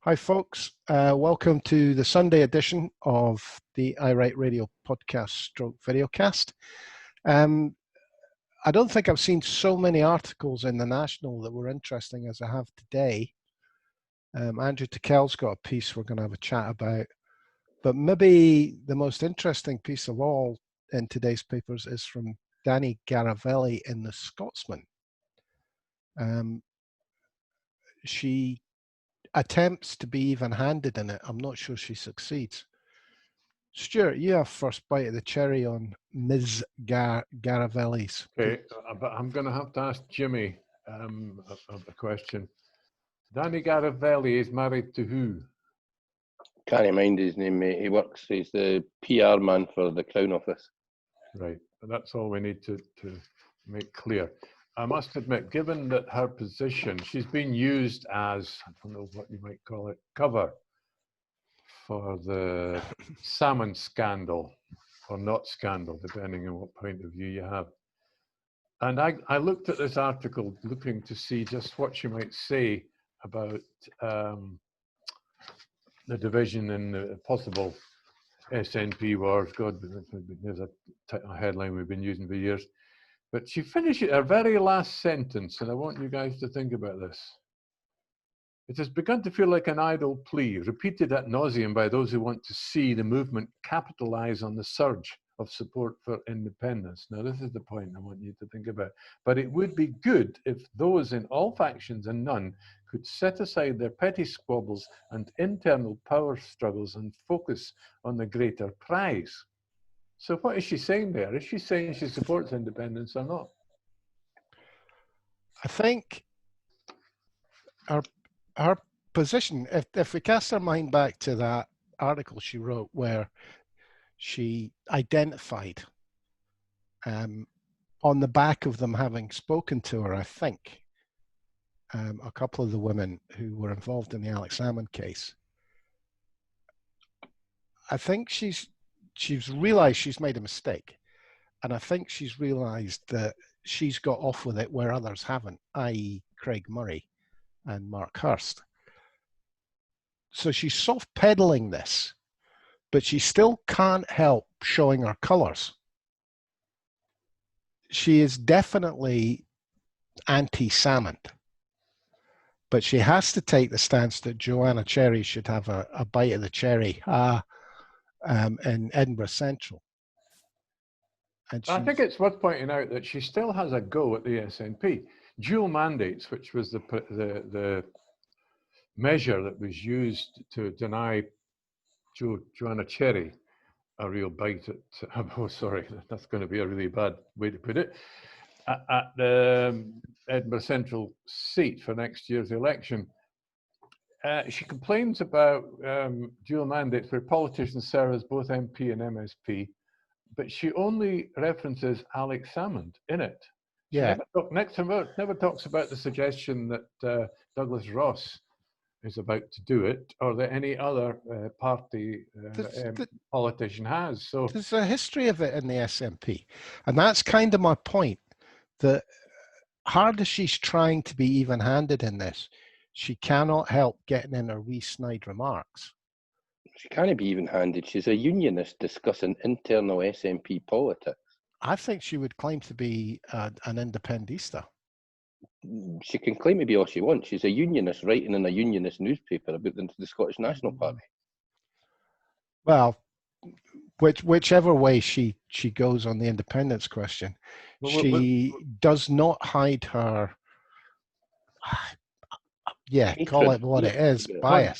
Hi, folks. Welcome to the Sunday edition of the I Write Radio podcast stroke videocast. I don't think I've seen so many articles in the National that were interesting as I have today. Andrew Tickell's got a piece we're going to have a chat about. But maybe the most interesting piece of all in today's papers is from Dani Garavelli in The Scotsman. She attempts to be even-handed in it. I'm not sure she succeeds. Stuart, you have first bite of the cherry on Ms. Garavelli's. Okay, but I'm going to have to ask Jimmy a question. Dani Garavelli is married to who? Can't mind his name, mate. He's the PR man for the Crown Office. Right, that's all we need to make clear. I must admit, given that her position, she's been used as, I don't know what you might call it, cover for the salmon scandal, or not scandal, depending on what point of view you have. And I looked at this article looking to see just what she might say about the division and the possible SNP wars. God, there's a headline we've been using for years. But she finishes her very last sentence, and I want you guys to think about this. It has begun to feel like an idle plea, repeated ad nauseum by those who want to see the movement capitalize on the surge of support for independence. Now, this is the point I want you to think about. But it would be good if those in all factions and none could set aside their petty squabbles and internal power struggles and focus on the greater prize. So what is she saying there? Is she saying she supports independence or not? I think her position, if we cast our mind back to that article she wrote where she identified on the back of them having spoken to her, I think, a couple of the women who were involved in the Alex Salmond case, I think she's realized she's made a mistake. And I think she's realized that she's got off with it where others haven't, i.e. Craig Murray and Mark Hurst. So she's soft pedaling this, but she still can't help showing her colors. She is definitely anti-Salmond, but she has to take the stance that Joanna Cherry should have a bite of the cherry in Edinburgh Central. And I think it's worth pointing out that she still has a go at the SNP. Dual mandates, which was the measure that was used to deny Joanna Cherry a real bite at, oh sorry, that's going to be a really bad way to put it, at the Edinburgh Central seat for next year's election. She complains about dual mandates where politicians serve as both MP and MSP, but she only references Alex Salmond in it. She never talks about the suggestion that Douglas Ross is about to do it, or that any other party politician has. So there's a history of it in the SNP, and that's kind of my point. That hard as she's trying to be even-handed in this, she cannot help getting in her wee snide remarks. She can't be even-handed. She's a unionist discussing internal SNP politics. I think she would claim to be an independista. She can claim to be all she wants. She's a unionist writing in a unionist newspaper about the Scottish National Party. Well, whichever way she goes on the independence question, she does not hide her, call it what it is, bias.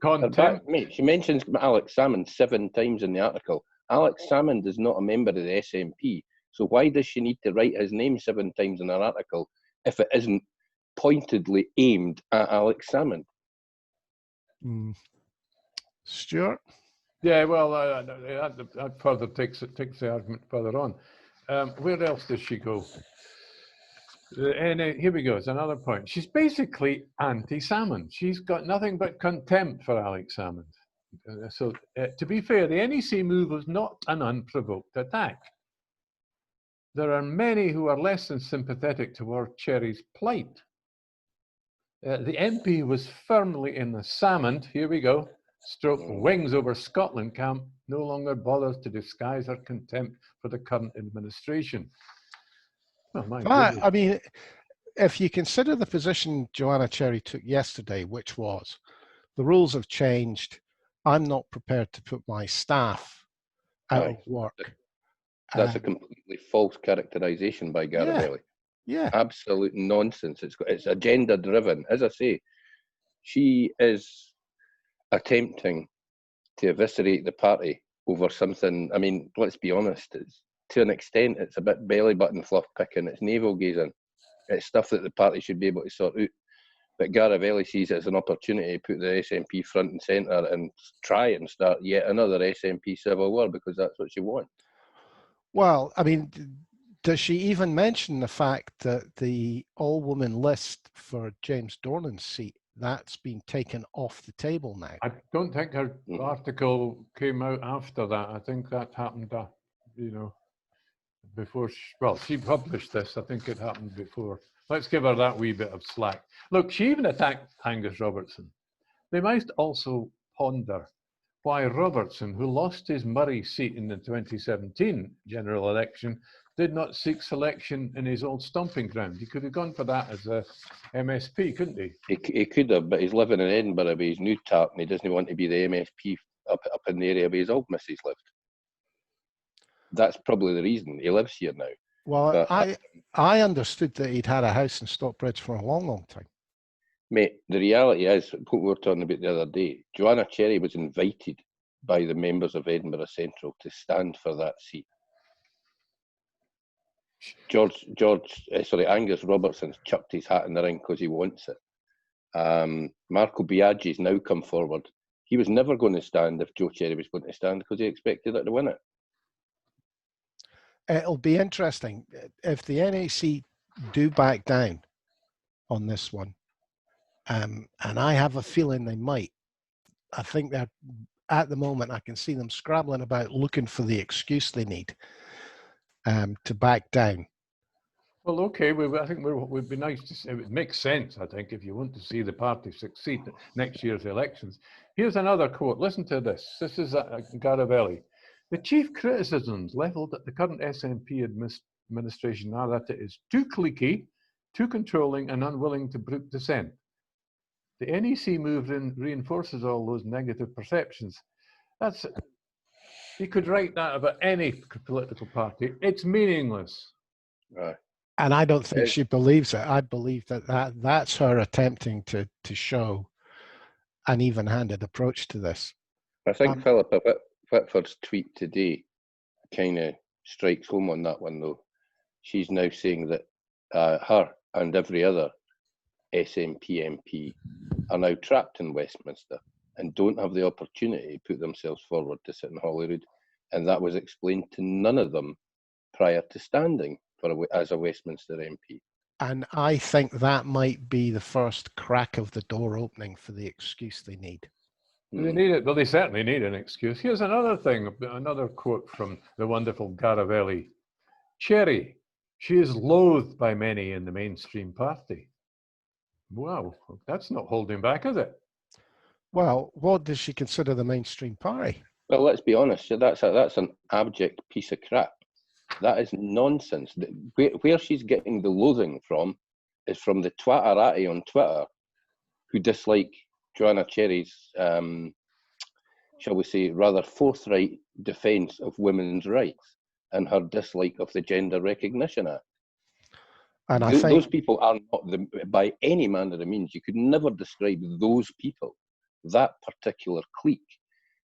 Content. Mate, she mentions Alex Salmond 7 times in the article. Alex Salmond is not a member of the SNP, so why does she need to write his name 7 times in her article if it isn't pointedly aimed at Alex Salmond? Stuart? Yeah, well, that further takes the argument further on. Where else does she go? Here we go. It's another point. She's basically anti-Salmond. She's got nothing but contempt for Alex Salmond. So, to be fair, the NEC move was not an unprovoked attack. There are many who are less than sympathetic toward Cherry's plight. the MP was firmly in the salmon, here we go, stroke wings over Scotland camp, no longer bothers to disguise her contempt for the current administration. Oh, my goodness. I mean, if you consider the position Joanna Cherry took yesterday, which was, the rules have changed, I'm not prepared to put my staff out of work. That's a completely false characterisation by Garavelli. Yeah. Absolute nonsense. It's agenda driven. As I say, she is attempting to eviscerate the party over something. I mean, let's be honest, to an extent, it's a bit belly button fluff picking, it's navel gazing. It's stuff that the party should be able to sort out. But Garavelli sees it as an opportunity to put the SNP front and centre and try and start yet another SNP civil war, because that's what she wants. Well, I mean, does she even mention the fact that the all-woman list for James Dornan's seat, that's been taken off the table now? I don't think her article came out after that. I think that happened, before, she published this. I think it happened before. Let's give her that wee bit of slack. Look, she even attacked Angus Robertson. They might also ponder why Robertson, who lost his Murray seat in the 2017 general election, did not seek selection in his old stomping ground. He could have gone for that as a MSP, couldn't he? He could have, but he's living in Edinburgh with his new tart, and he doesn't want to be the MSP up in the area where his old missus lived. That's probably the reason. He lives here now. Well, but, I understood that he'd had a house in Stockbridge for a long, long time. Mate, the reality is, what we were talking about the other day, Joanna Cherry was invited by the members of Edinburgh Central to stand for that seat. Angus Robertson's chucked his hat in the ring because he wants it. Marco Biaggi's now come forward. He was never going to stand if Jo Cherry was going to stand because he expected her to win it. It'll be interesting if the NEC do back down on this one, and I have a feeling they might. I think that at the moment I can see them scrabbling about looking for the excuse they need to back down. Well, okay, I think it would be nice to see. It would make sense, I think, if you want to see the party succeed at next year's elections. Here's another quote. Listen to this. This is Garavelli. The chief criticisms levelled at the current SNP administration are that it is too cliquey, too controlling and unwilling to brook dissent. The NEC move reinforces all those negative perceptions. You could write that about any political party. It's meaningless. Right. And I don't think she believes it. I believe that's her attempting to show an even-handed approach to this. I think Philippa Whitford's tweet today kind of strikes home on that one, though. She's now saying that her and every other SNP MP are now trapped in Westminster and don't have the opportunity to put themselves forward to sit in Holyrood. And that was explained to none of them prior to standing as a Westminster MP. And I think that might be the first crack of the door opening for the excuse they need. They need it. Well, they certainly need an excuse. Here's another thing, another quote from the wonderful Garavelli. Cherry, she is loathed by many in the mainstream party. Wow, that's not holding back, is it? Well, what does she consider the mainstream party? Well, let's be honest. That's an abject piece of crap. That is nonsense. Where she's getting the loathing from is from the twatterati on Twitter who dislike Joanna Cherry's, shall we say, rather forthright defence of women's rights and her dislike of the Gender Recognition Act. And I think those people are not, by any manner of means, you could never describe those people, that particular clique,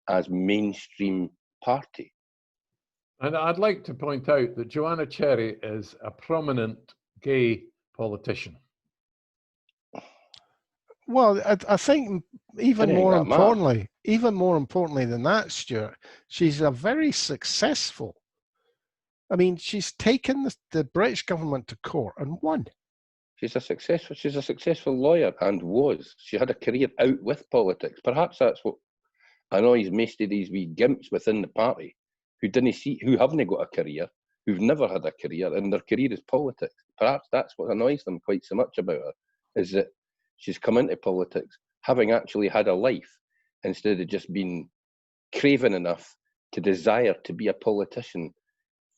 as mainstream party. And I'd like to point out that Joanna Cherry is a prominent gay politician. Well, I think even more importantly than that, Stuart, she's a very successful. I mean, she's taken the British government to court and won. She's a successful lawyer and was. She had a career out with politics. Perhaps that's what annoys most of these wee gimps within the party who haven't got a career, who've never had a career, and their career is politics. Perhaps that's what annoys them quite so much about her, is that she's come into politics having actually had a life instead of just being craven enough to desire to be a politician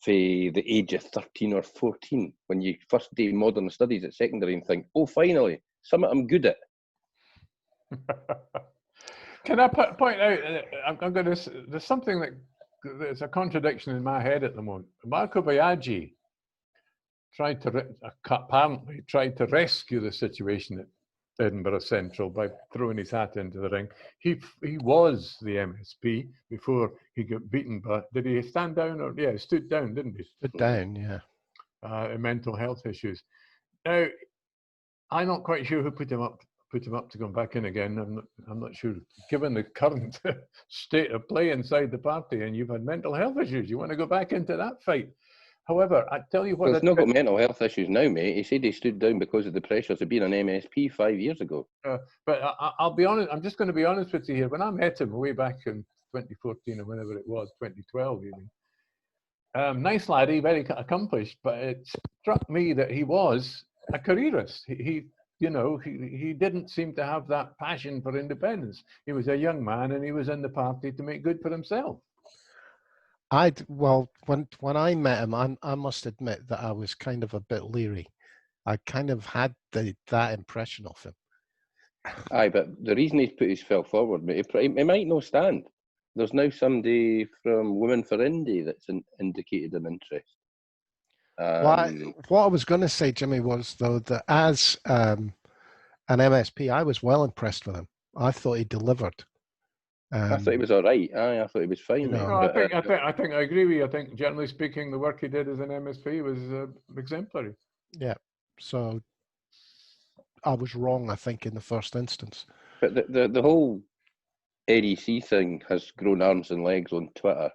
for the age of 13 or 14, when you first do modern studies at secondary and think, oh, finally, something I'm good at. Can I point out, I'm going to, there's something that, there's a contradiction in my head at the moment. Marco Biaggi apparently tried to rescue the situation at Edinburgh Central by throwing his hat into the ring. He was the MSP before he got beaten, but did he stand down? Or yeah, he stood down, didn't he? Stood down, yeah. Mental health issues. Now, I'm not quite sure who put him up to come back in again. I'm not sure. Given the current state of play inside the party, and you've had mental health issues, you want to go back into that fight. However, I tell you what, well, he's not got mental health issues now, mate. He said he stood down because of the pressures of being an MSP 5 years ago. But I'll be honest. I'm just going to be honest with you here. When I met him way back in 2014 or whenever it was, 2012 even. Nice laddie, very accomplished. But it struck me that he was a careerist. He didn't seem to have that passion for independence. He was a young man, and he was in the party to make good for himself. When I met him, I must admit that I was kind of a bit leery. I kind of had that impression of him. Aye, but the reason he's put himself forward, he might not stand. There's now somebody from Women for Indy that's indicated an interest. What I was going to say, Jimmy, was though that as an MSP, I was well impressed with him. I thought he delivered. I thought he was all right. I thought he was fine. I think I agree with you. I think generally speaking, the work he did as an MSP was exemplary. Yeah. So I was wrong, I think, in the first instance. But the whole NEC thing has grown arms and legs on Twitter,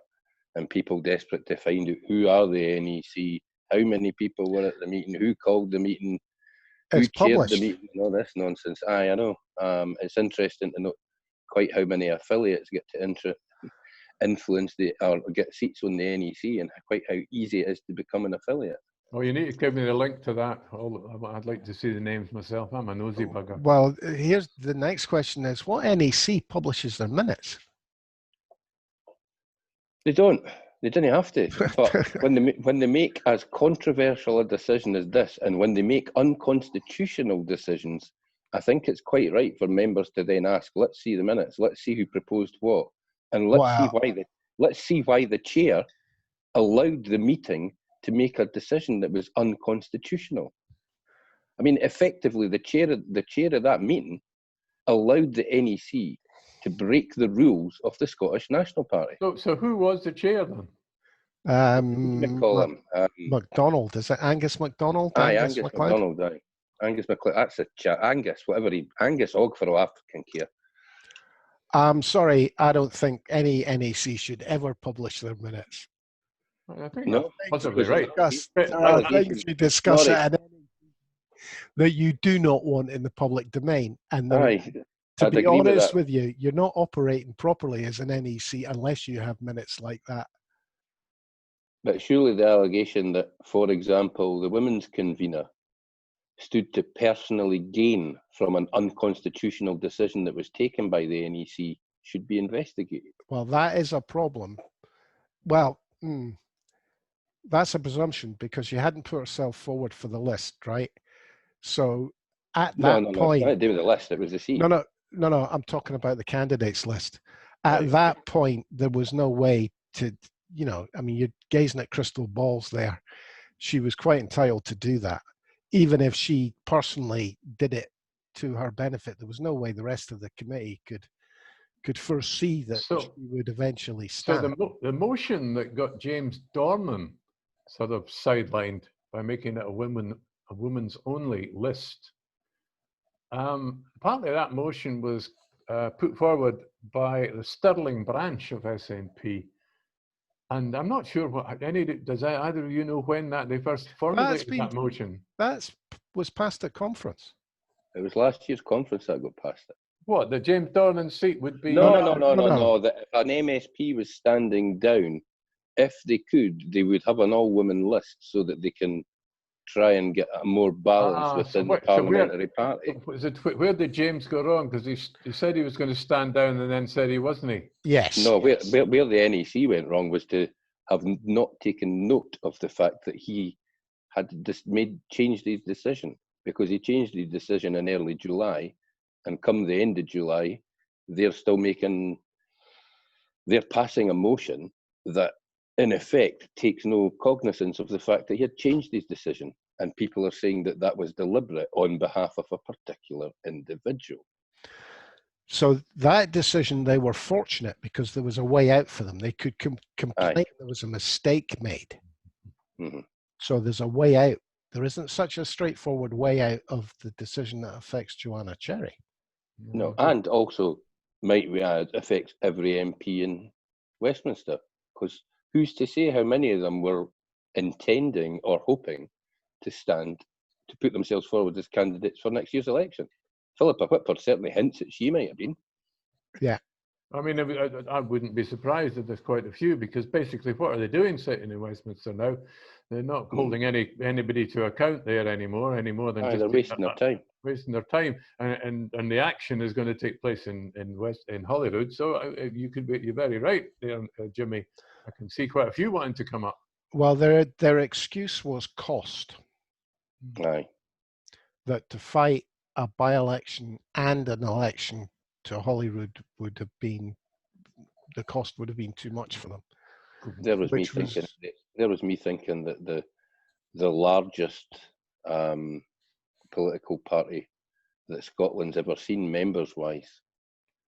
and people desperate to find out who are the NEC, how many people were at the meeting, who called the meeting, who chaired the meeting, and all this nonsense. Aye, I know. It's interesting to know quite how many affiliates get to influence or get seats on the NEC, and quite how easy it is to become an affiliate. Well, you need to give me the link to that. I'd like to see the names myself. I'm a nosy bugger. Well, here's the next question is, what NEC publishes their minutes? They don't. They didn't have to. But when they make as controversial a decision as this, and when they make unconstitutional decisions, I think it's quite right for members to then ask, let's see the minutes, let's see who proposed what, and let's see why the chair allowed the meeting to make a decision that was unconstitutional. I mean, effectively, the chair of that meeting allowed the NEC to break the rules of the Scottish National Party. So who was the chair then? MacDonald. Is it Angus MacDonald? Aye, Angus MacDonald. Aye. Angus MacLeod. That's a chat. Angus, Angus Og for all African care. I'm sorry, I don't think any NEC should ever publish their minutes. I think that's possibly right. Things you discuss that you do not want in the public domain. And to be honest with you, you're not operating properly as an NEC unless you have minutes like that. But surely the allegation that, for example, the women's convener stood to personally gain from an unconstitutional decision that was taken by the NEC should be investigated. Well, that is a problem. Well, that's a presumption because you hadn't put yourself forward for the list, right? So at that point... No, it didn't do with the list, it was the seat. No, I'm talking about the candidates list. At that point, there was no way to, I mean, you're gazing at crystal balls there. She was quite entitled to do that. Even if she personally did it to her benefit, there was no way the rest of the committee could foresee that she would eventually stand. So the motion that got James Dornan sort of sidelined by making it a women's only list. Partly that motion was put forward by the Stirling branch of SNP. And I'm not sure does either of you know when they first formulated that motion? That was passed at conference. It was last year's conference that got passed it. What, the James Dornan seat would be... No. That if an MSP was standing down, if they could, they would have an all-women list so that they can try and get a more balance within the parliamentary party. Where did James go wrong? Because he said he was going to stand down and then said he wasn't. He? Yes. No, where the NEC went wrong was to have not taken note of the fact that he had changed his decision, because he changed his decision in early July, and come the end of July, they're passing a motion that in effect takes no cognizance of the fact that he had changed his decision, and people are saying that that was deliberate on behalf of a particular individual. So that decision, they were fortunate because there was a way out for them. They could complain there was a mistake made. Mm-hmm. So there's a way out. There isn't such a straightforward way out of the decision that affects Joanna Cherry. No, and also might we add affects every MP in Westminster, because who's to say how many of them were intending or hoping to put themselves forward as candidates for next year's election? Philippa Whitford certainly hints that she might have been. Yeah. I mean, I wouldn't be surprised if there's quite a few, because basically what are they doing sitting in Westminster now? They're not holding anybody to account there anymore than just they're wasting their time. Wasting their time, and the action is going to take place in Holyrood. So you're very right there, Jimmy. I can see quite a few wanting to come up. Well, their excuse was cost. Aye. That to fight a by-election and an election to Holyrood the cost would have been too much for them. There was me thinking that the largest political party that Scotland's ever seen members-wise,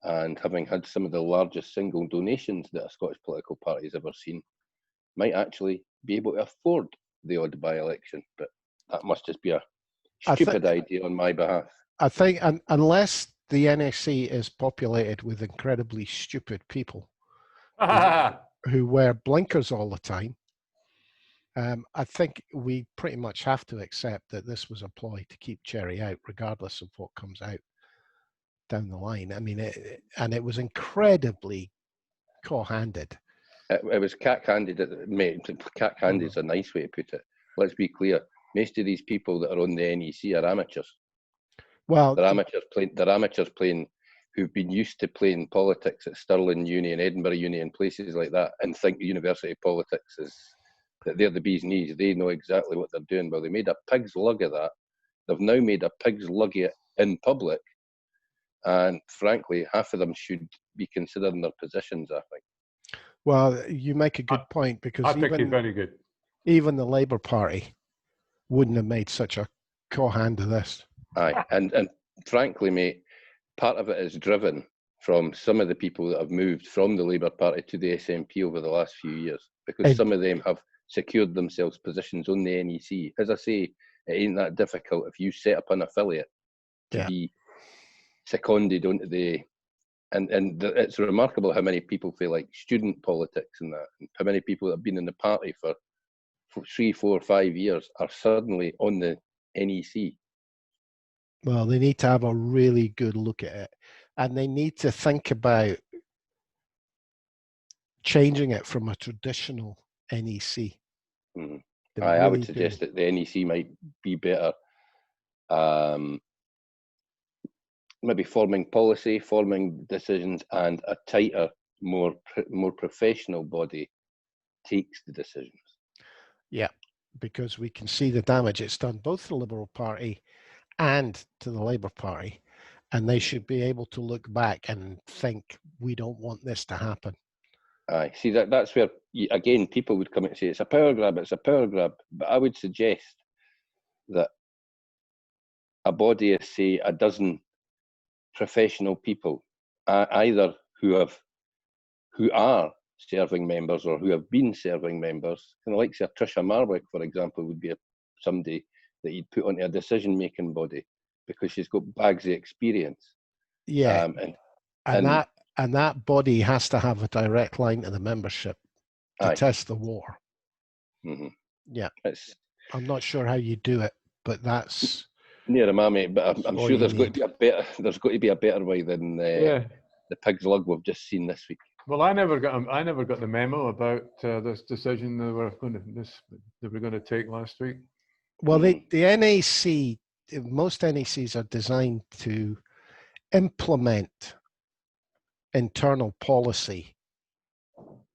and having had some of the largest single donations that a Scottish political party has ever seen, might actually be able to afford the odd by-election. But that must just be a stupid idea on my behalf. I think unless the NEC is populated with incredibly stupid people who wear blinkers all the time, I think we pretty much have to accept that this was a ploy to keep Cherry out, regardless of what comes out down the line. I mean, it was incredibly caw-handed. It was cat-handed. Cat-handed is a nice way to put it. Let's be clear. Most of these people that are on the NEC are amateurs. Well, they're amateurs playing who've been used to playing politics at Stirling Uni and Edinburgh Uni and places like that, and think university politics is that they're the bee's knees. They know exactly what they're doing. Well, they made a pig's lug of that. They've now made a pig's lug of it in public, and frankly, half of them should be considering their positions, I think. Well, you make a good point, because I think it's very good. Even the Labour Party wouldn't have made such a caw-hand of this. Aye, and frankly, mate, part of it is driven from some of the people that have moved from the Labour Party to the SNP over the last few years, because some of them have secured themselves positions on the NEC. As I say, it ain't that difficult if you set up an affiliate to be seconded onto the... And it's remarkable how many people feel like student politics and that, and how many people that have been in the party for 3, 4, 5 years are suddenly on the NEC. Well, they need to have a really good look at it, and they need to think about changing it from a traditional NEC. Mm-hmm. I would suggest that the NEC might be better, maybe forming policy, forming decisions, and a tighter, more professional body takes the decisions. Yeah, because we can see the damage it's done both to the Liberal Party and to the Labour Party, and they should be able to look back and think, we don't want this to happen. Aye, see, that's where, again, people would come and say, it's a power grab, but I would suggest that a body of, say, a dozen professional people, either who are serving members or who have been serving members, kind of like Sir Tricia Marwick, for example, would be somebody that you'd put onto a decision-making body because she's got bags of experience. Yeah, and that body has to have a direct line to the membership to test the war. Mm-hmm. Yeah, I'm not sure how you do it, but that's near a mammy. But I'm sure there's got to be a better way than the pig's lug we've just seen this week. Well, I never got the memo about this decision they were going to take last week. Well, the NEC, most NECs are designed to implement internal policy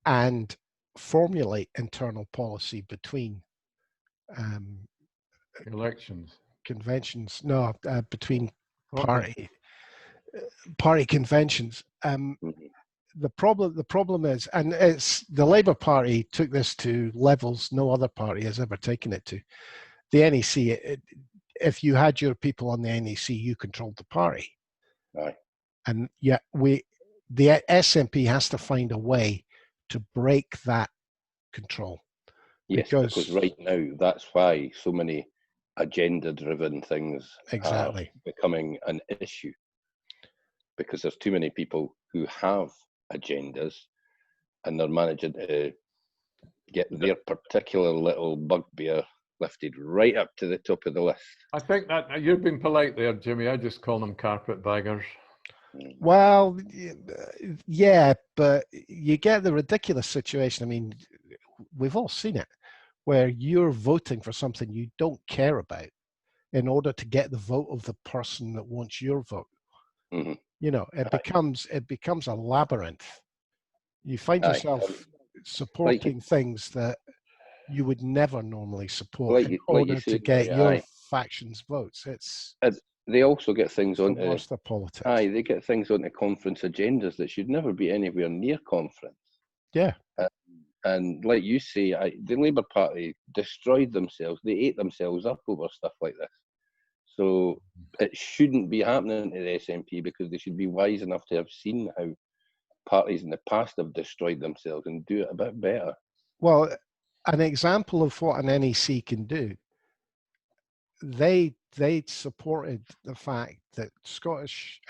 and formulate internal policy between elections, conventions. No, between Okay. party conventions. The problem is, and it's the Labour Party took this to levels no other party has ever taken it to. The NEC, if you had your people on the NEC, you controlled the party. Aye. And yet the SNP has to find a way to break that control. Yes, because right now, that's why so many agenda-driven things are becoming an issue. Because there's too many people who have agendas and they're managing to get their particular little bugbear lifted right up to the top of the list. I think that you've been polite there, Jimmy. I just call them carpetbaggers. Well, yeah, but you get the ridiculous situation. I mean, we've all seen it, where you're voting for something you don't care about in order to get the vote of the person that wants your vote. You know, it becomes a labyrinth. You find yourself supporting things that you would never normally support in order to get your faction's votes. They also get things onto politics. They get things onto conference agendas that should never be anywhere near conference. Yeah. And like you say, the Labour Party destroyed themselves. They ate themselves up over stuff like this. So it shouldn't be happening to the SNP, because they should be wise enough to have seen how parties in the past have destroyed themselves and do it a bit better. Well, an example of what an NEC can do, they supported the fact that Scottish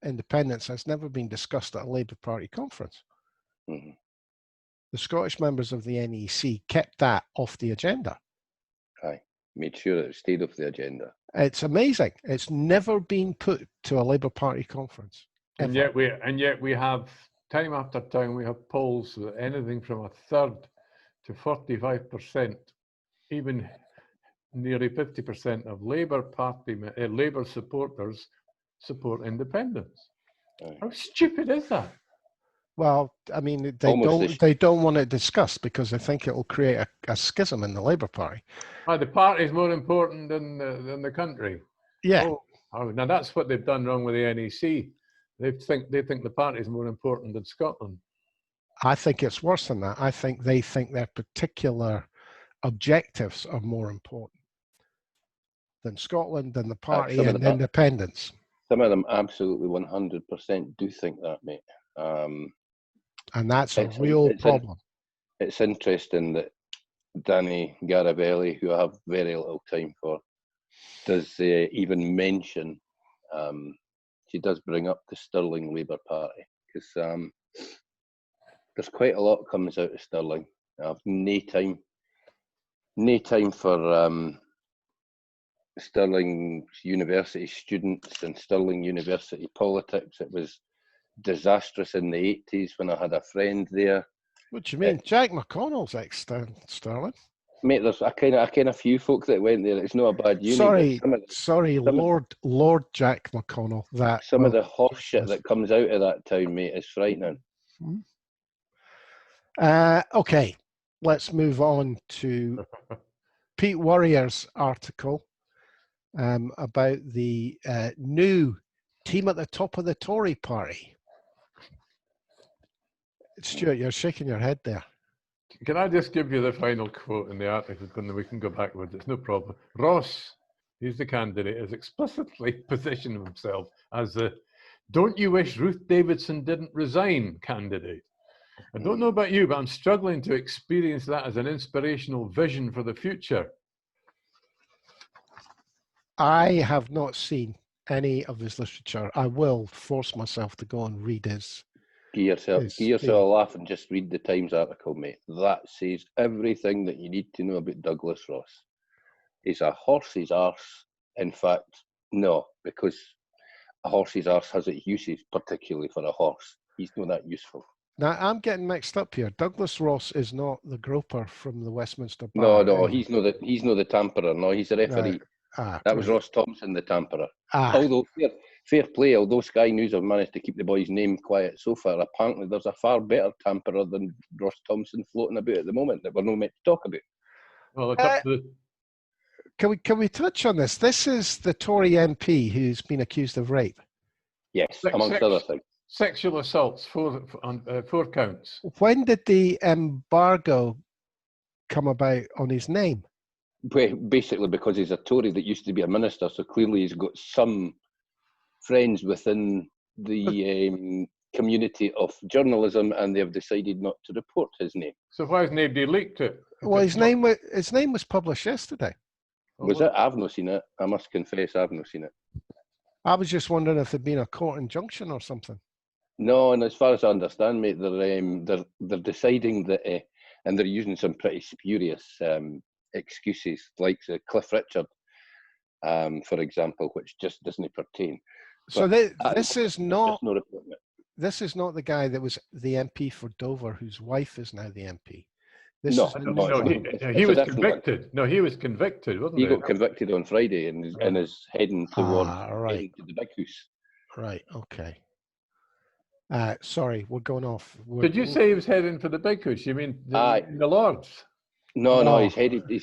independence has never been discussed at a Labour Party conference. The Scottish members of the NEC kept that off the agenda. Made sure it stayed off the agenda. It's amazing. It's never been put to a Labour Party conference. And yet we have, time after time, we have polls that anything from 1/3 to 45%, even nearly 50% of Labour Party, Labour supporters support independence. How stupid is that? Well, I mean, they don't want it discussed because they think it will create a schism in the Labour Party. The party is more important than the country. Yeah. Now that's what they've done wrong with the NEC. They think the party is more important than Scotland. I think it's worse than that. I think they think their particular objectives are more important than Scotland, than the party and independence. Some of them absolutely 100% do think that, mate. And that's a real problem. It's interesting that Dani Garavelli, who I have very little time for, does even mention, she does bring up the Stirling Labour Party, because there's quite a lot comes out of Stirling. I have no time for Stirling University students and Stirling University politics. It was disastrous in the 80s when I had a friend there. What do you mean? Jack McConnell's ex-Stirling. Mate, there's a kind of few folk that went there. It's not a bad uni. Lord Jack McConnell. Some of the horse shit that comes out of that town, mate, is frightening. Okay, let's move on to Peat Worrier's article about the new team at the top of the Tory party. Stuart, you're shaking your head there. Can I just give you the final quote in the article, and then we can go backwards? It's no problem. Ross, who's the candidate, has explicitly positioned himself as the "don't you wish Ruth Davidson didn't resign" candidate. I don't know about you, but I'm struggling to experience that as an inspirational vision for the future. I have not seen any of his literature. I will force myself to go and read his. Give yourself a laugh and just read the Times article, mate. That says everything that you need to know about Douglas Ross. He's a horse's arse. In fact, no, because a horse's arse has its uses, particularly for a horse. He's not that useful. Now, I'm getting mixed up here. Douglas Ross is not the groper from the Westminster No, Bar. no, he's not the tamperer. No, he's the referee. Right. That was Ross Thompson, the tamperer. Ah. Although, fair play, although Sky News have managed to keep the boy's name quiet so far, apparently there's a far better tamperer than Ross Thompson floating about at the moment that we're not meant to talk about. Well, it's up to the... Can we touch on this? This is the Tory MP who's been accused of rape. Yes, amongst other things. Sexual assaults, four counts. When did the embargo come about on his name? Basically because he's a Tory that used to be a minister, so clearly he's got some friends within the community of journalism, and they have decided not to report his name. So why has nobody leaked it? Well, his name was published yesterday. Was it? I've not seen it. I must confess, I've not seen it. I was just wondering if there'd been a court injunction or something. No, and as far as I understand, mate, they're deciding that, and they're using some pretty spurious excuses, like Cliff Richard, for example, which just doesn't pertain. So this is not This is not the guy that was the MP for Dover, whose wife is now the MP. He was convicted. No, he was convicted, wasn't he? He got convicted on Friday and is heading towards heading to the big house. Right. Okay. Sorry, we're going off. Did you say he was heading for the big house? You mean the Lords? No, he's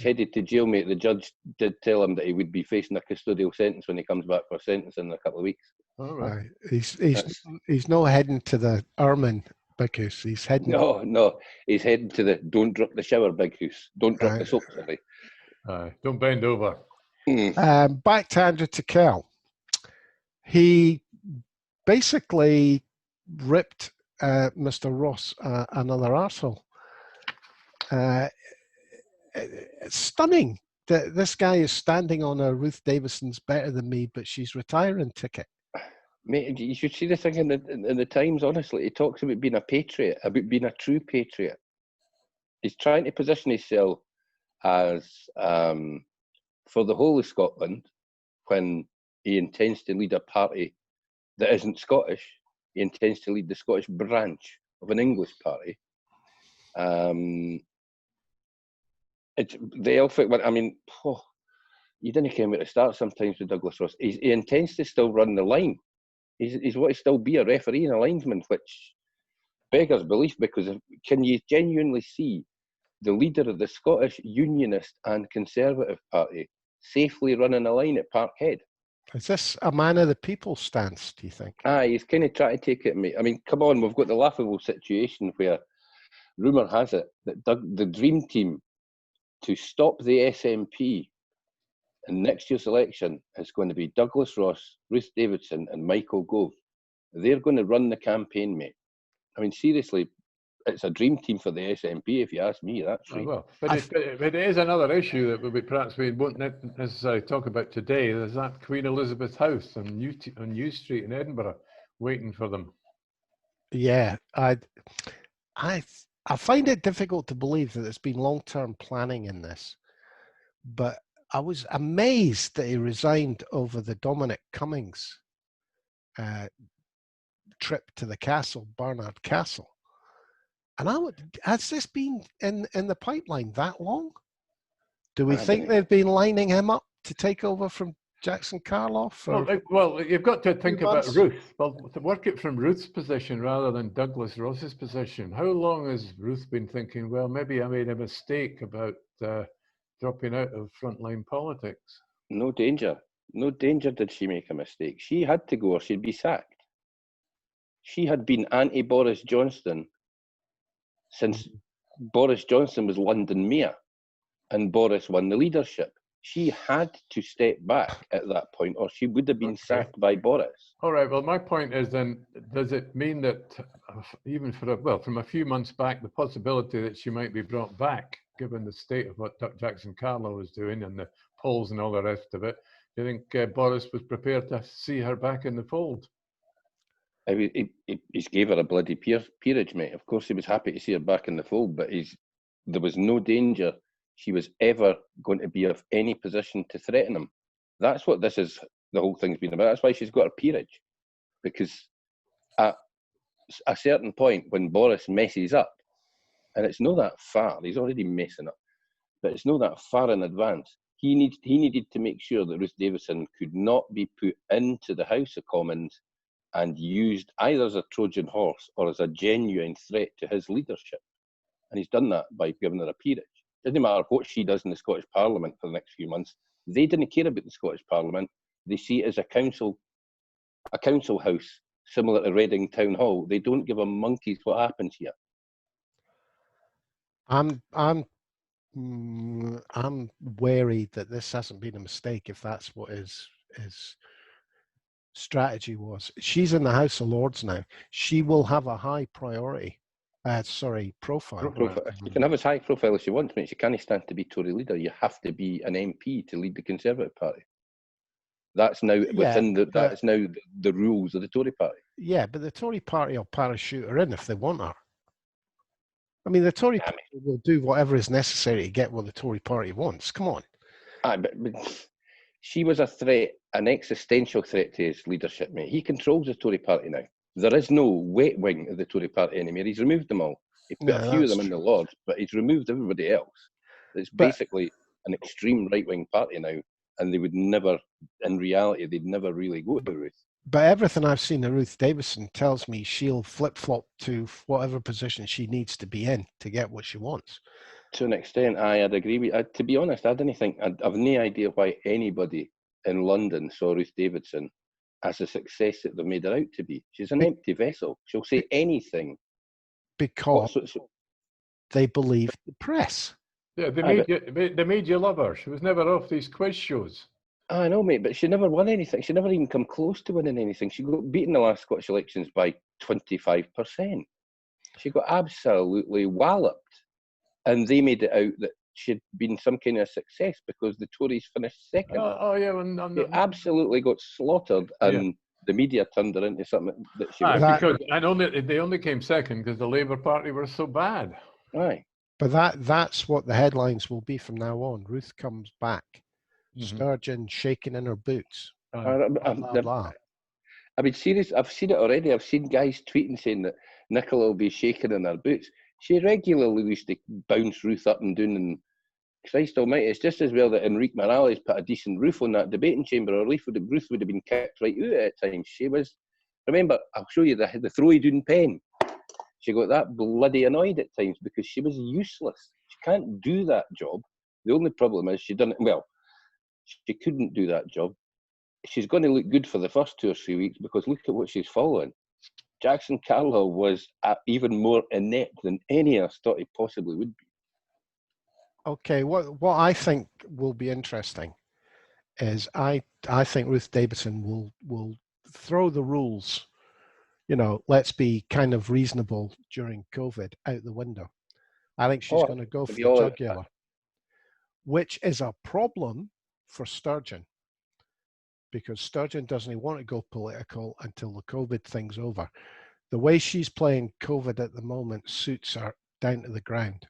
headed to jail, mate. The judge did tell him that he would be facing a custodial sentence when he comes back for a sentence in a couple of weeks. All right. He's not heading to the Ermine big house. He's heading. No, he's heading to the don't drop the shower big house. Don't drop the soap, sorry. Don't bend over. Back to Andrew Tickell. He basically ripped Mr. Ross another arsehole. It's stunning that this guy is standing on a Ruth Davidson's better than me, but she's retiring ticket. Mate, you should see the thing in the Times, honestly. He talks about being a patriot, about being a true patriot. He's trying to position himself as, for the whole of Scotland, when he intends to lead a party that isn't Scottish, he intends to lead the Scottish branch of an English party. You didn't care where to start sometimes with Douglas Ross. He intends to still run the line. He's want to still be a referee and a linesman, which beggars belief, because can you genuinely see the leader of the Scottish Unionist and Conservative Party safely running a line at Parkhead? Is this a man of the people stance, do you think? He's kind of trying to take it, mate. I mean, come on, we've got the laughable situation where rumour has it that the dream team to stop the SNP in next year's election is going to be Douglas Ross, Ruth Davidson and Michael Gove. They're going to run the campaign, mate. I mean, seriously, it's a dream team for the SNP, if you ask me. That's right. Well, but it is another issue that perhaps we won't necessarily talk about today. There's that Queen Elizabeth House on New Street in Edinburgh waiting for them. Yeah, I find it difficult to believe that there's been long-term planning in this, but I was amazed that he resigned over the Dominic Cummings trip to the castle, Barnard Castle. And has this been in the pipeline that long? Do we think they've been lining him up to take over from Jackson Karloff? Well, you've got to think about Ruth. Well, to work it from Ruth's position rather than Douglas Ross's position. How long has Ruth been thinking, well, maybe I made a mistake about dropping out of frontline politics? No danger. No danger did she make a mistake. She had to go or she'd be sacked. She had been anti-Boris Johnson since Boris Johnson was London Mayor and Boris won the leadership. She had to step back at that point or she would have been sacked by Boris. All right, well, my point is then, does it mean that even from a few months back, the possibility that she might be brought back, given the state of what Jackson Karloff was doing and the polls and all the rest of it, do you think Boris was prepared to see her back in the fold? He gave her a bloody peerage, mate. Of course he was happy to see her back in the fold, but there was no danger she was ever going to be of any position to threaten him. That's what the whole thing's been about. That's why she's got her peerage. Because a certain point when Boris messes up, and it's not that far, he's already messing up, but it's not that far in advance. He needed to make sure that Ruth Davidson could not be put into the House of Commons and used either as a Trojan horse or as a genuine threat to his leadership. And he's done that by giving her a peerage. It doesn't matter what she does in the Scottish Parliament for the next few months. They didn't care about the Scottish Parliament. They see it as a council house, similar to Reading Town Hall. They don't give a monkey's what happens here. I'm wary that this hasn't been a mistake if that's what his strategy was. She's in the House of Lords now. She will have a high priority. Profile. You can have as high profile as you want, mate. You can't stand to be Tory leader. You have to be an MP to lead the Conservative Party. That's now within that's now the rules of the Tory Party. Yeah, but the Tory Party will parachute her in if they want her. I mean, the Tory Party will do whatever is necessary to get what the Tory Party wants. Come on. But she was a threat, an existential threat to his leadership, mate. He controls the Tory Party now. There is no wet wing of the Tory Party anymore. He's removed them all. He put a few of them in the Lords, but he's removed everybody else. It's basically an extreme right-wing party now, and they would never, in reality, they'd never really go to Ruth. But everything I've seen of Ruth Davidson tells me she'll flip-flop to whatever position she needs to be in to get what she wants. To an extent, I'd agree with. To be honest, I didn't think. I've no idea why anybody in London saw Ruth Davidson as a success that they've made her out to be. She's an empty vessel. She'll say anything. Because they believe the press. Yeah, they made you love her. She was never off these quiz shows. I know, mate, but she never won anything. She never even come close to winning anything. She got beaten the last Scottish elections by 25%. She got absolutely walloped. And they made it out that she'd been some kind of success because the Tories finished second. They absolutely got slaughtered, and the media turned her into something that she was. Because they only came second because the Labour Party were so bad. Aye. But that's what the headlines will be from now on. Ruth comes back. Sturgeon shaking in her boots. I mean, serious. I've seen it already. I've seen guys tweeting saying that Nicola will be shaking in her boots. She regularly used to bounce Ruth up and down, and Christ almighty, it's just as well that Enrique Morales put a decent roof on that debating chamber, or Ruth would have been kicked right out at times. She was, remember, I'll show you the throw down pen. She got that bloody annoyed at times because she was useless. She can't do that job. The only problem is she couldn't do that job. She's going to look good for the first 2 or 3 weeks because look at what she's following. Jackson Carlisle was even more inept than any I thought he possibly would be. Okay, what I think will be interesting is I think Ruth Davidson will throw the rules, let's be kind of reasonable during COVID, out the window. I think she's going to go for the jugular, which is a problem for Sturgeon, because Sturgeon doesn't want to go political until the COVID thing's over. The way she's playing COVID at the moment suits her down to the ground.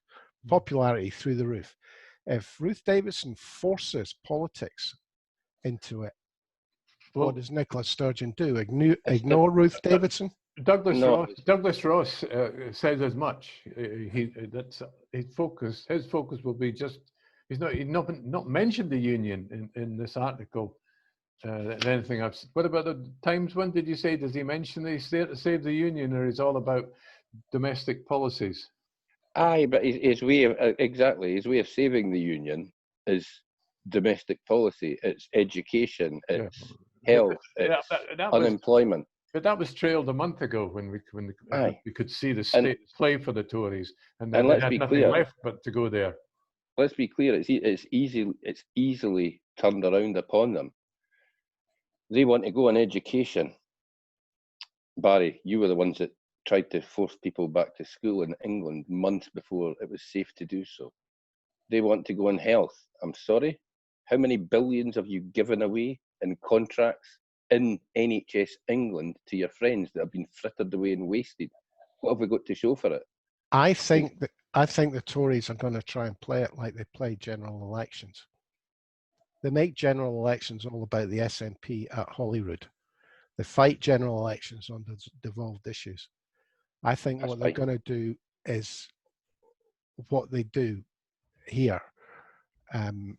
Popularity through the roof. If Ruth Davidson forces politics into it, what does Nicola Sturgeon do? Ignore Ruth Davidson? Douglas Ross says as much. His focus will be just. He's not mentioned the union in this article. Anything else? What about the Times one? Did you say, does he mention they save the union, or is all about domestic policies? Aye, but his way of saving the union is domestic policy. It's education. It's health. It's unemployment. But that was trailed a month ago when we could see the state play for the Tories, and they had nothing left but to go there. Let's be clear. It's easily turned around upon them. They want to go on education. Barry, you were the ones that tried to force people back to school in England months before it was safe to do so. They want to go on health. I'm sorry. How many billions have you given away in contracts in NHS England to your friends that have been frittered away and wasted? What have we got to show for it? I think the Tories are going to try and play it like they play general elections. They make general elections all about the SNP at Holyrood. They fight general elections on devolved issues. I think That's what they're fine. going to do is what they do here. And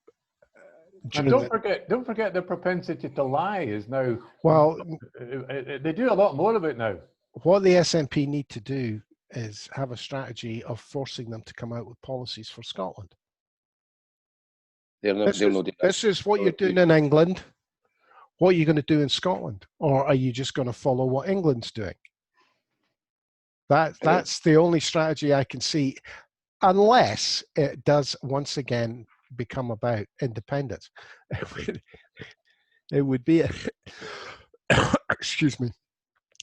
don't forget the propensity to lie is now. Well, they do a lot more of it now. what the SNP need to do is have a strategy of forcing them to come out with policies for Scotland. This is what you're doing in England. What are you going to do in Scotland? Or are you just going to follow what England's doing? That's the only strategy I can see, unless it does once again become about independence. It would be, excuse me,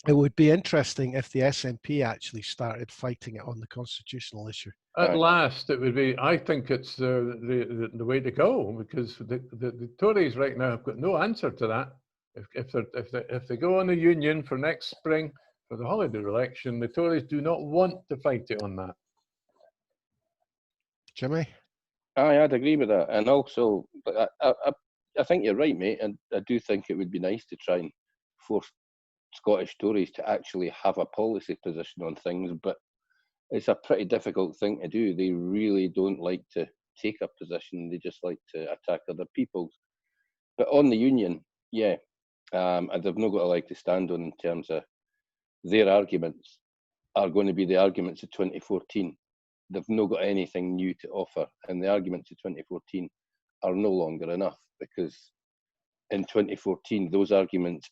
it would be interesting if the SNP actually started fighting it on the constitutional issue. At last, it would be. I think it's the way to go, because the Tories right now have got no answer to that. If they go on a union for next spring for the holiday election, the Tories do not want to fight it on that. Jimmy? I'd agree with that. And also, I think you're right, mate. And I do think it would be nice to try and force Scottish Tories to actually have a policy position on things. But it's a pretty difficult thing to do. They really don't like to take a position. They just like to attack other people's. But on the union, yeah, and they've not got a leg to stand on in terms of their arguments are going to be the arguments of 2014. They've not got anything new to offer, and the arguments of 2014 are no longer enough, because in 2014 those arguments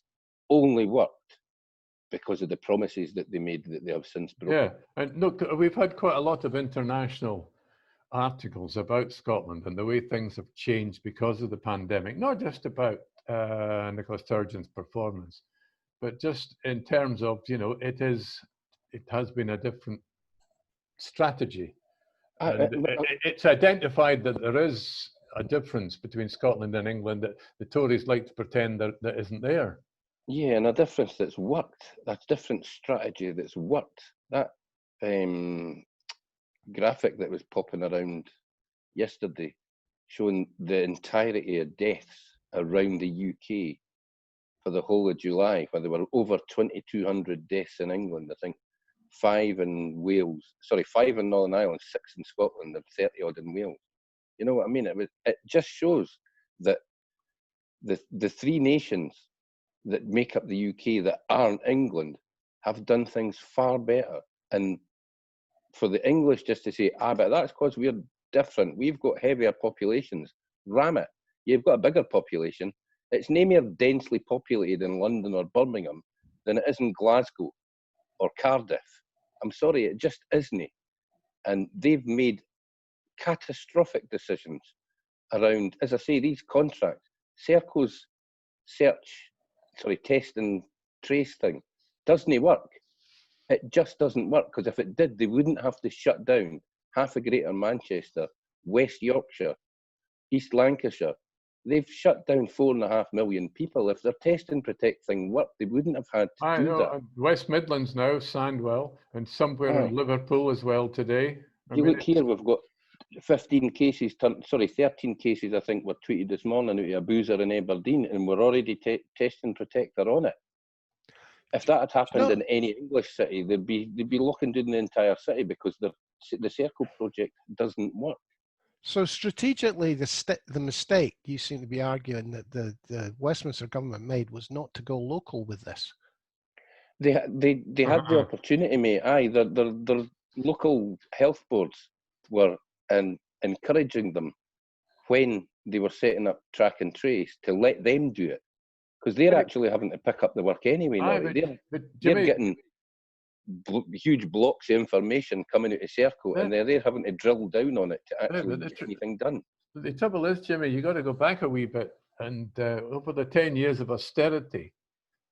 only worked because of the promises that they made that they have since broken. Yeah, and look, we've had quite a lot of international articles about Scotland and the way things have changed because of the pandemic, not just about Nicola Sturgeon's performance, but just in terms of, it has been a different strategy. And it's identified that there is a difference between Scotland and England that the Tories like to pretend that isn't there. Yeah, and a difference that's worked. That's different strategy that's worked. That graphic that was popping around yesterday showing the entirety of deaths around the UK for the whole of July, where there were over 2,200 deaths in England, I think 5 in Northern Ireland, 6 in Scotland, and 30 odd in Wales. You know what I mean? It just shows that the three nations that make up the UK that aren't England have done things far better. And for the English just to say, but that's because we're different, we've got heavier populations, ram it. You've got a bigger population. It's no more densely populated in London or Birmingham than it is in Glasgow or Cardiff. I'm sorry, it just isn't. And they've made catastrophic decisions around, as I say, these contracts. Serco's test and trace thing doesn't work. It just doesn't work, because if it did, they wouldn't have to shut down half of Greater Manchester, West Yorkshire, East Lancashire. They've shut down 4.5 million people. If their test and protect thing worked, they wouldn't have had to do that. West Midlands now, Sandwell, and somewhere in Liverpool as well today. Look here, we've got 13 cases, I think, were tweeted this morning out of a boozer in Aberdeen, and we're already test and protect are on it. If that had happened in any English city, they'd be locking down the entire city, because the Serco project doesn't work. So strategically, the mistake you seem to be arguing that the Westminster government made was not to go local with this. They had the opportunity, mate. Their local health boards were encouraging them when they were setting up track and trace to let them do it, because they're actually having to pick up the work anyway now. They're getting huge blocks of information coming out of Serco, and they're having to drill down on it to actually get anything done. The trouble is, Jimmy, you got to go back a wee bit, and over the 10 years of austerity,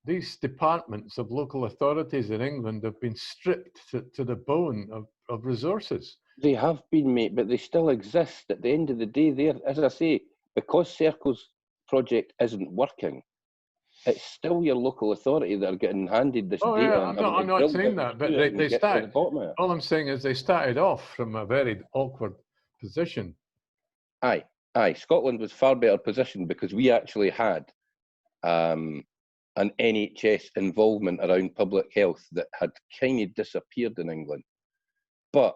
these departments of local authorities in England have been stripped to the bone of resources. They have been, mate, but they still exist. At the end of the day, as I say, because Serco's project isn't working, it's still your local authority that are getting handed this data. Yeah, I'm not saying that, but they started. All I'm saying is they started off from a very awkward position. Aye. Scotland was far better positioned because we actually had an NHS involvement around public health that had kind of disappeared in England. But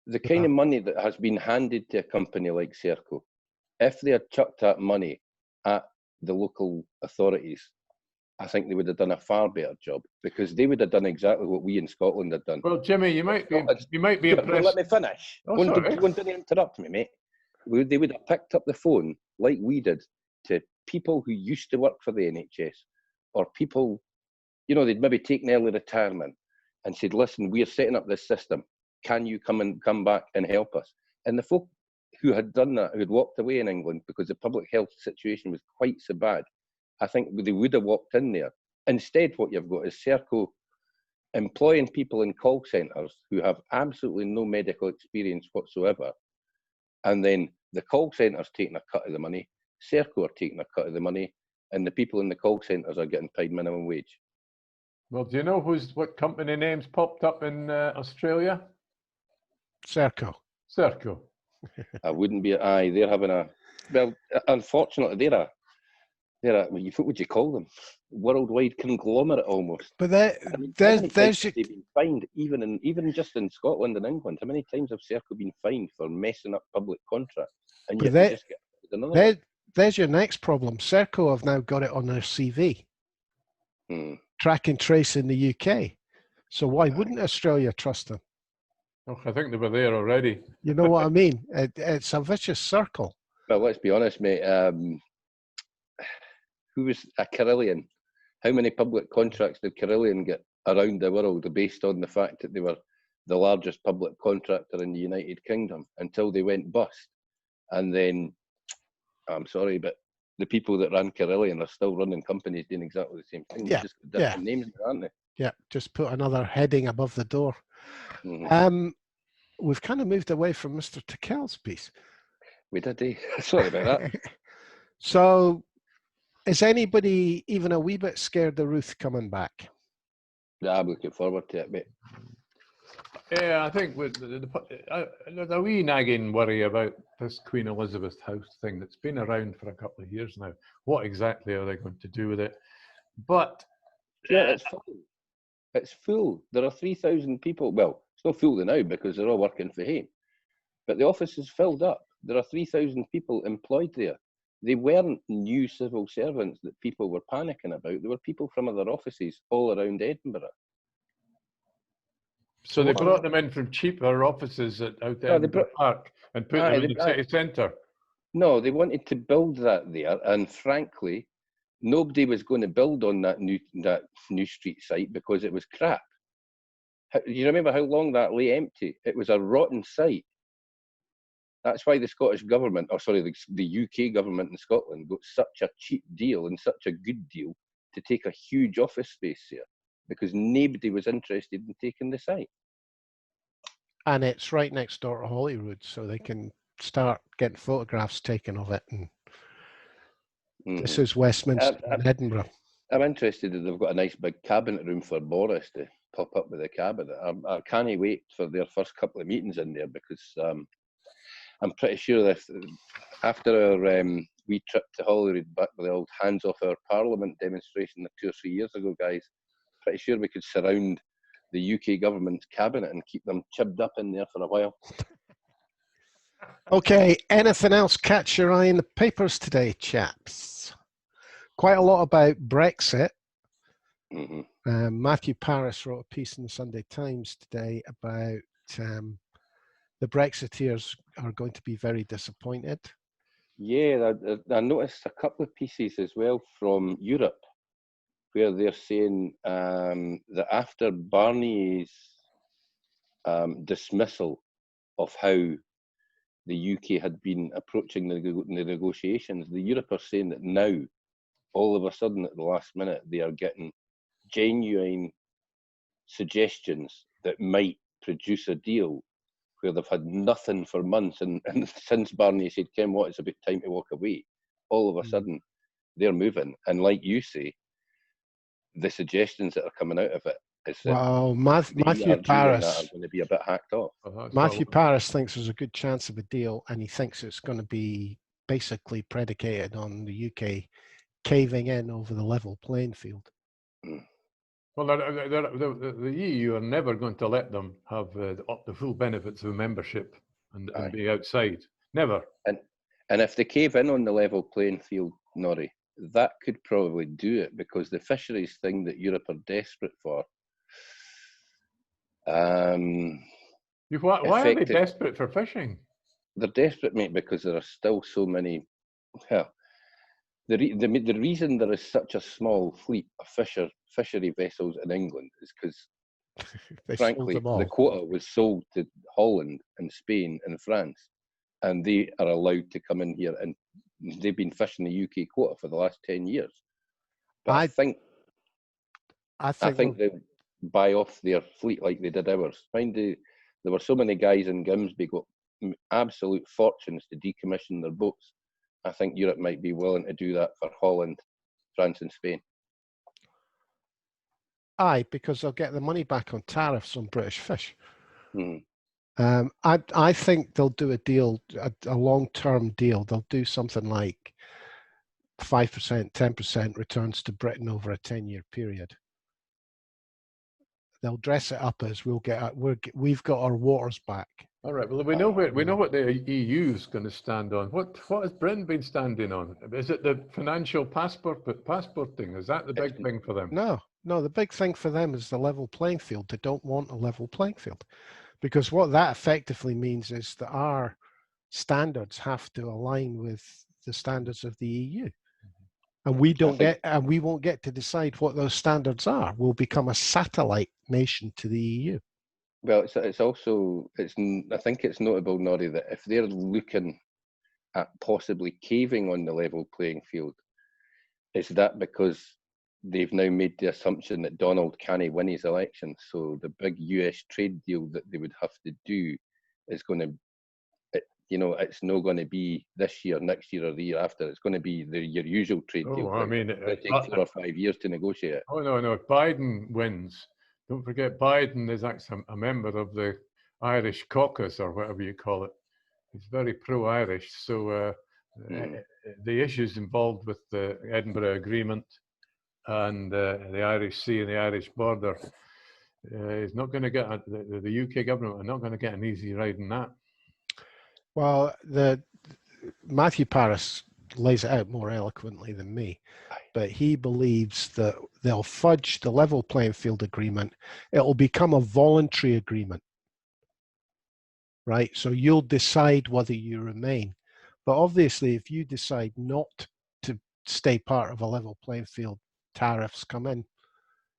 the kind of money that has been handed to a company like Serco, if they had chucked that money at the local authorities, I think they would have done a far better job, because they would have done exactly what we in Scotland had done. Well, Jimmy, you might be impressed. Let me finish. Oh, Don't interrupt me, mate. They would have picked up the phone like we did to people who used to work for the NHS, or people, you know, they'd maybe taken early retirement and said, listen, we're setting up this system. Can you come back and help us? And the folk who had done that, who had walked away in England because the public health situation was quite so bad, I think they would have walked in there. Instead, what you've got is Serco employing people in call centres who have absolutely no medical experience whatsoever. And then the call centre's taking a cut of the money, Serco are taking a cut of the money, and the people in the call centres are getting paid minimum wage. Well, do you know what company names popped up in Australia? Serco. Serco. I wouldn't be. Aye, they're having a. Well, unfortunately, they're a. What would you call them? Worldwide conglomerate almost. But there's they've been fined even just in Scotland and England. How many times have Serco been fined for messing up public contracts? And yet they just get another one. There's your next problem. Serco have now got it on their CV. Track and trace in the UK. So why wouldn't Australia trust them? Oh, I think they were there already. You know what I mean? It's a vicious circle. Well, let's be honest, mate. Who was a Carillion? How many public contracts did Carillion get around the world based on the fact that they were the largest public contractor in the United Kingdom until they went bust? And then, I'm sorry, but the people that ran Carillion are still running companies doing exactly the same thing. Yeah, just different names, aren't they? Yeah, just put another heading above the door. We've kind of moved away from Mr. Tickell's piece. We did, eh? Sorry about that. So, is anybody even a wee bit scared of Ruth coming back? Yeah, I'm looking forward to it, mate. Yeah, I think with there's a wee nagging worry about this Queen Elizabeth House thing that's been around for a couple of years now. What exactly are they going to do with it? But yeah, it's full. It's full. There are 3,000 people. Well, it's not full now because they're all working for him. But the office is filled up. There are 3,000 people employed there. They weren't new civil servants that people were panicking about. They were people from other offices all around Edinburgh. So they brought them in from cheaper offices out there in the park and put them in the city centre? No, they wanted to build that there, and frankly, nobody was going to build on that new street site because it was crap. You remember how long that lay empty? It was a rotten site. That's why the Scottish government, or sorry, the UK government in Scotland got such a cheap deal and such a good deal to take a huge office space here, because nobody was interested in taking the site. And it's right next door to Holyrood, so they can start getting photographs taken of it. And this is Westminster and Edinburgh. I'm interested that they've got a nice big cabinet room for Boris to pop up with a cabinet. I can't wait for their first couple of meetings in there, because I'm pretty sure that after our wee trip to Holyrood, back with the old hands off our Parliament demonstration 2 or 3 years ago, guys, pretty sure we could surround the UK government's cabinet and keep them chibbed up in there for a while. Okay, anything else catch your eye in the papers today, chaps? Quite a lot about Brexit. Matthew Paris wrote a piece in the Sunday Times today about the Brexiteers are going to be very disappointed. Yeah, I noticed a couple of pieces as well from Europe, where they're saying that after Barnier's dismissal of how the UK had been approaching the negotiations, the Europe are saying that now, all of a sudden at the last minute, they are getting genuine suggestions that might produce a deal, where they've had nothing for months. And since Barnier said, Ken Watt, it's about time to walk away, all of a sudden they're moving. And like you say, the suggestions that are coming out of it is Matthew Paris are going to be a bit hacked off. Matthew Paris thinks there's a good chance of a deal, and he thinks it's going to be basically predicated on the UK caving in over the level playing field. Well, the EU are never going to let them have the full benefits of membership and be outside. Never. And if they cave in on the level playing field, Norrie, that could probably do it, because the fisheries thing that Europe are desperate for. Why are they desperate for fishing? They're desperate, mate, because there are still so many. Well, the reason there is such a small fleet of fishery vessels in England is because, frankly, the quota was sold to Holland and Spain and France, and they are allowed to come in here, and they've been fishing the UK quota for the last 10 years. But I think they'll buy off their fleet like they did ours. There were so many guys in Grimsby got absolute fortunes to decommission their boats. I think Europe might be willing to do that for Holland, France and Spain. Aye, because they'll get the money back on tariffs on British fish. Mm-hmm. I think they'll do a deal, a long-term deal. They'll do something like 5%, 10% returns to Britain over a 10-year period. They'll dress it up as we've got our waters back. All right. Well, we know what the EU is going to stand on. What has Britain been standing on? Is it the financial passport thing? Is that the big thing for them? No. The big thing for them is the level playing field. They don't want a level playing field, because what that effectively means is that our standards have to align with the standards of the EU, and we won't get to decide what those standards are. We'll become a satellite nation to the EU. Well, I think it's notable, Norrie, that if they're looking at possibly caving on the level playing field, is that because they've now made the assumption that Donald can't win his election, so the big US trade deal that they would have to do is going to, it's not going to be this year, next year, or the year after. It's going to be your usual trade deal. I mean, it takes 4 or 5 years to negotiate it. Oh, no. If Biden wins, don't forget Biden is actually a member of the Irish caucus, or whatever you call it. He's very pro-Irish. So the issues involved with the Edinburgh Agreement and the Irish Sea and the Irish border is not going to get, the UK government are not going to get an easy ride in that. Well, Matthew Parris lays it out more eloquently than me, but he believes that they'll fudge the level playing field agreement. It'll become a voluntary agreement, right? So you'll decide whether you remain. But obviously, if you decide not to stay part of a level playing field, tariffs come in.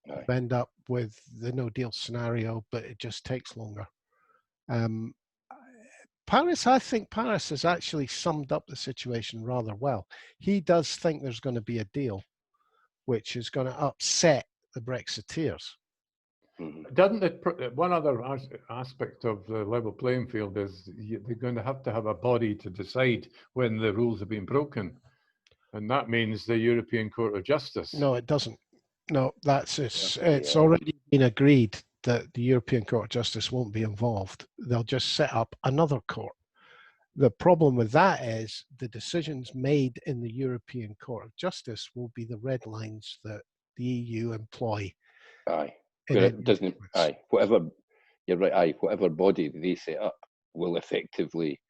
You end up with the no deal scenario, but it just takes longer. I think Parris has actually summed up the situation rather well. He does think there's going to be a deal which is going to upset the Brexiteers. Doesn't it? One other aspect of the level playing field is they're going to have a body to decide when the rules have been broken. And that means the European Court of Justice. No, it doesn't. No, it's already been agreed that the European Court of Justice won't be involved. They'll just set up another court. The problem with that is the decisions made in the European Court of Justice will be the red lines that the EU employ. But it doesn't. You're right. Whatever body they set up will effectively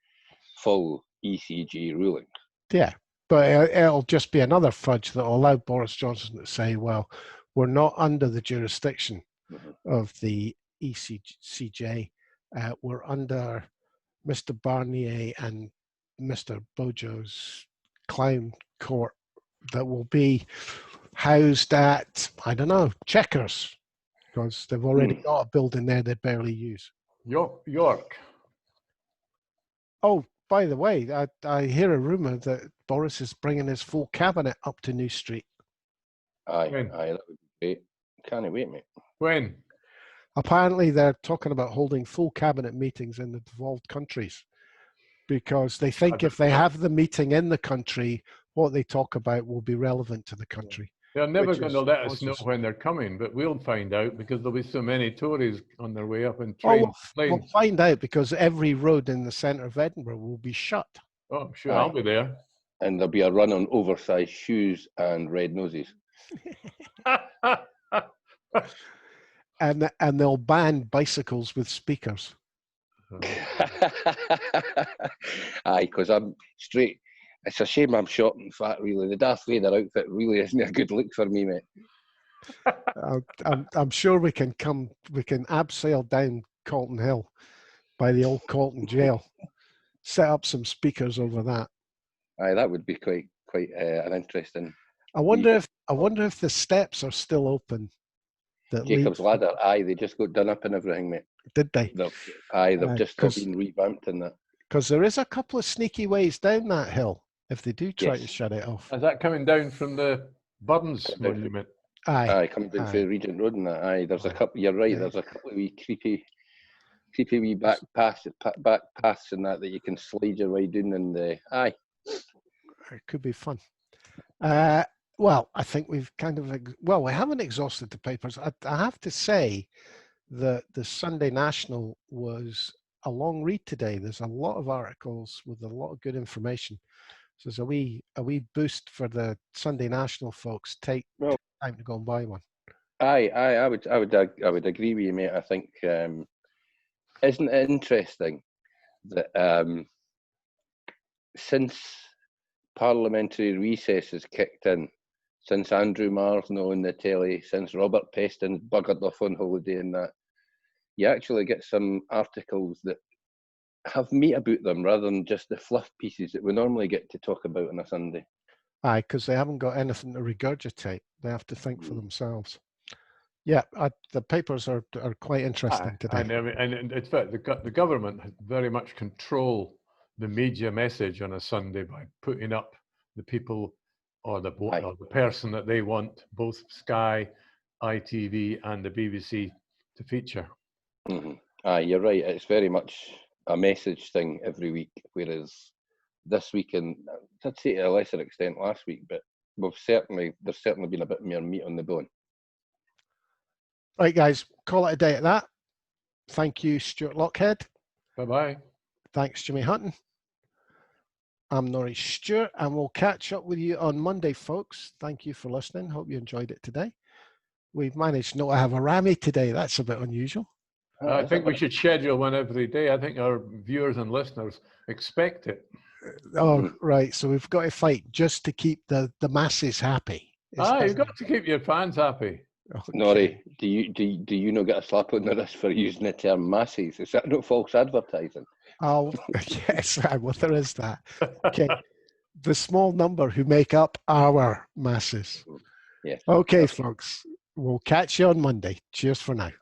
follow ECJ rulings. Yeah, but it'll just be another fudge that will allow Boris Johnson to say, well, we're not under the jurisdiction of the ECJ. We're under Mr. Barnier and Mr. Bojo's clown court that will be housed at, I don't know, Chequers, because they've already got a building there they barely use. York. Oh, by the way, I hear a rumour that Boris is bringing his full cabinet up to New Street. Aye, that would be great. Can't wait, mate. When? Apparently, they're talking about holding full cabinet meetings in the devolved countries because they think if they have the meeting in the country, what they talk about will be relevant to the country. They're never going to let us know when they're coming, but we'll find out because there'll be so many Tories on their way up in trains. We'll find out because every road in the centre of Edinburgh will be shut. Oh, I'm sure I'll be there. and there'll be a run on oversized shoes and red noses. And they'll ban bicycles with speakers. Aye, because I'm straight. It's a shame I'm short and fat, really. The Darth Vader outfit really isn't a good look for me, mate. I'm sure we can abseil down Calton Hill by the old Calton jail, set up some speakers over that. Aye, that would be quite an interesting. I wonder if the steps are still open. Jacob's Ladder. Aye, they just got done up and everything, mate. Did they? They've just been revamped in that. Because there is a couple of sneaky ways down that hill if they do try to shut it off. Is that coming down from the Burns Monument? Aye, coming down through Regent Road and that. Aye, there's a couple. You're right. Yeah. There's a couple of wee creepy wee back paths and that you can slide your way down. And aye, it could be fun. Well, I think we've we haven't exhausted the papers. I have to say that the Sunday National was a long read today. There's a lot of articles with a lot of good information. So there's a wee boost for the Sunday National folks. Take time to go and buy one. Aye, I would agree with you, mate. I think isn't it interesting that since parliamentary recess has kicked in, since Andrew Marr's not on the telly, since Robert Peston's buggered off on holiday and that, you actually get some articles that have meat about them rather than just the fluff pieces that we normally get to talk about on a Sunday. Aye, because they haven't got anything to regurgitate. They have to think for themselves. Yeah, the papers are quite interesting today. And in fact, the government very much control the media message on a Sunday by putting up the people or the person that they want, both Sky, ITV and the BBC to feature. Mm-hmm. Aye, you're right. It's very much a message thing every week, whereas this week, and I'd say to a lesser extent last week, but there's certainly been a bit more meat on the bone. Right, guys, call it a day at that. Thank you, Stuart Lockhead. Bye-bye. Thanks, Jimmy Hutton. I'm Norris Stewart, and we'll catch up with you on Monday, folks. Thank you for listening. Hope you enjoyed it today. We've managed not to have a rammie today. That's a bit unusual. I think we should schedule one every day. I think our viewers and listeners expect it. Oh, right. So we've got to fight just to keep the masses happy. You've got to keep your fans happy. Okay. Norrie, do you not get a slap on the wrist for using the term masses? Is that not false advertising? Oh, yes. Well, there is that. Okay. The small number who make up our masses. Yes. Okay, folks. We'll catch you on Monday. Cheers for now.